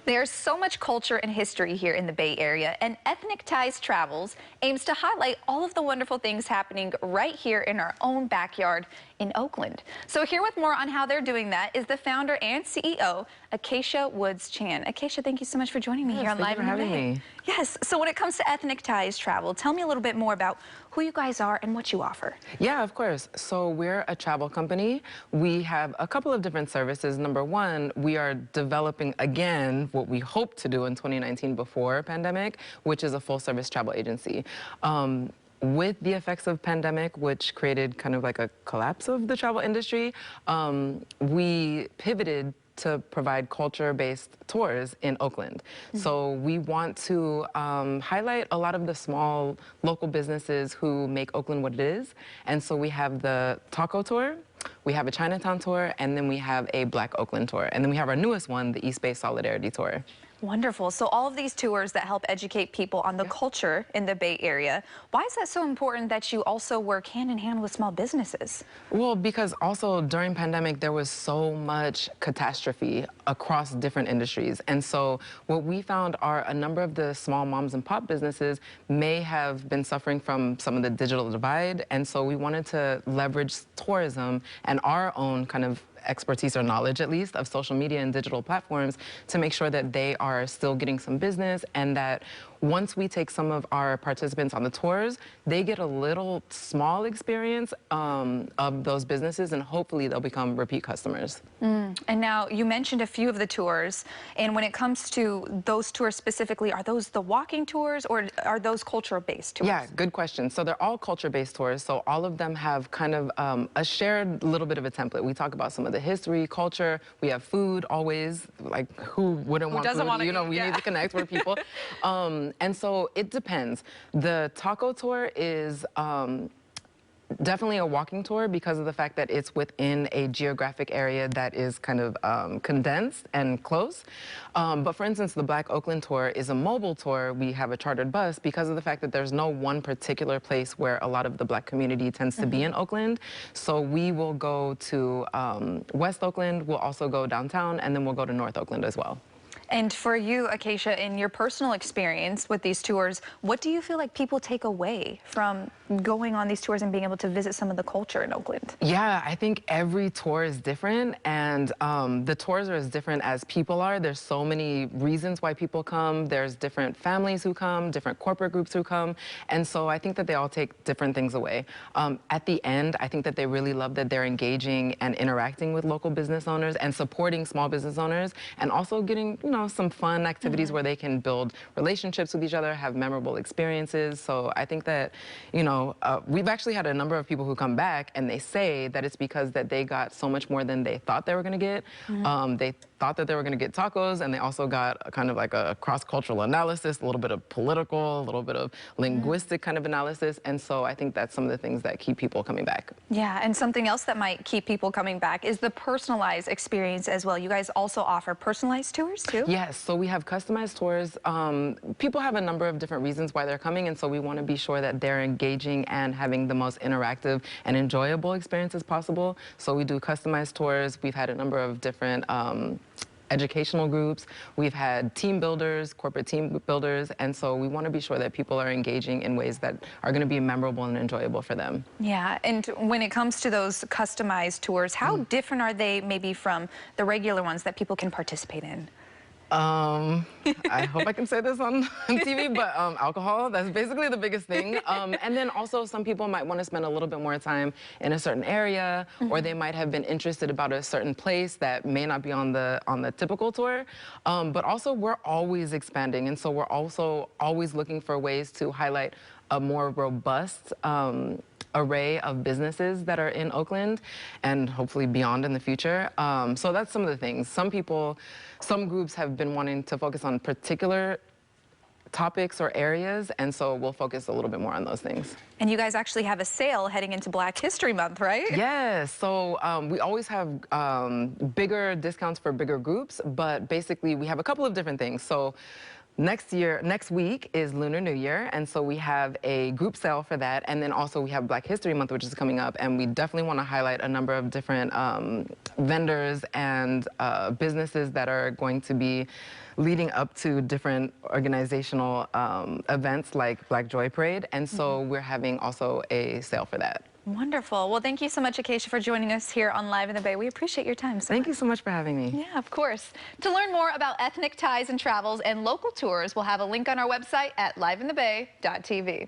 There's so much culture and history here in the Bay Area, and Ethnic Ties Travels aims to highlight all of the wonderful things happening right here in our own backyard in Oakland. So here with more on how they're doing that is the founder and CEO, Acacia WoodsChan. Acacia, thank you so much for joining me here on Live in the Bay. Yes, so when it comes to Ethnic Ties Travel, tell me a little bit more about who you guys are and what you offer. Yeah, of course. So we're a travel company. We have a couple of different services. Number one, we are developing again what we hoped to do in 2019 before pandemic, which is a full-service travel agency. With the effects of pandemic, which created kind of like a collapse of the travel industry, we pivoted to provide culture-based tours in Oakland. So we want to highlight a lot of the small local businesses who make Oakland what it is. And so we have the Taco Tour, we have a Chinatown Tour, and then we have a Black Oakland Tour. And then we have our newest one, the East Bay Solidarity Tour. Wonderful. So all of these tours that help educate people on the culture in the Bay Area, why is that so important that you also work hand in hand with small businesses? Well, because also during pandemic, there was so much catastrophe across different industries. And so what we found are a number of the small moms and pop businesses may have been suffering from some of the digital divide. And so we wanted to leverage tourism and our own kind of expertise or knowledge, at least, of social media and digital platforms to make sure that they are still getting some business, and that once we take some of our participants on the tours, they get a little small experience of those businesses, and hopefully they'll become repeat customers. And now you mentioned a few of the tours, and when it comes to those tours specifically, are those the walking tours or are those cultural-based tours? Yeah, good question. So they're all culture-based tours, so all of them have kind of a shared little bit of a template. We talk about some of the history, culture, we have food always, like who wouldn't want food? You know, we need to connect with people. And so it depends. The taco tour is definitely a walking tour because of the fact that it's within a geographic area that is kind of condensed and close. But for instance, the Black Oakland Tour is a mobile tour. We have a chartered bus because of the fact that there's no one particular place where a lot of the Black community tends to be in Oakland. So we will go to West Oakland, we'll also go downtown, and then we'll go to North Oakland as well. And for you, Acacia, in your personal experience with these tours, what do you feel like people take away from going on these tours and being able to visit some of the culture in Oakland? Yeah, I think every tour is different, and the tours are as different as people are. There's so many reasons why people come. There's different families who come, different corporate groups who come, and so I think that they all take different things away. At the end, I think that they really love that they're engaging and interacting with local business owners and supporting small business owners, and also getting, you know, some fun activities where they can build relationships with each other, have memorable experiences. So I think that, you know, we've actually had a number of people who come back and they say that it's because that they got so much more than they thought they were going to get. They thought that they were going to get tacos, and they also got a kind of like a cross-cultural analysis, a little bit of political, a little bit of linguistic kind of analysis. And so I think that's some of the things that keep people coming back. Yeah, and something else that might keep people coming back is the personalized experience as well. You guys also offer personalized tours too? Yes, so we have customized tours. People have a number of different reasons why they're coming, and so we want to be sure that they're engaging and having the most interactive and enjoyable experiences possible. So we do customized tours. We've had a number of different educational groups. We've had team builders, corporate team builders, and so we want to be sure that people are engaging in ways that are going to be memorable and enjoyable for them. Yeah, and when it comes to those customized tours, how different are they maybe from the regular ones that people can participate in? I hope I can say this on TV, but alcohol, that's basically the biggest thing. And then also some people might want to spend a little bit more time in a certain area, or they might have been interested about a certain place that may not be on the typical tour. But also we're always expanding, and so we're also always looking for ways to highlight a more robust array of businesses that are in Oakland and hopefully beyond in the future. So that's some of the things. Some groups have been wanting to focus on particular topics or areas, and so we'll focus a little bit more on those things. And you guys actually have a sale heading into Black History Month, right? Yes, so we always have bigger discounts for bigger groups, but basically we have a couple of different things. So next week is Lunar New Year, and so we have a group sale for that, and then also we have Black History Month, which is coming up, and we definitely want to highlight a number of different vendors and businesses that are going to be leading up to different organizational events like Black Joy Parade. And so we're having also a sale for that. Wonderful. Well, thank you so much, Acacia, for joining us here on Live in the Bay. We appreciate your time so much. Thank you so much for having me. Yeah, of course. To learn more about ethnic ties and travels and local tours, we'll have a link on our website at liveinthebay.tv.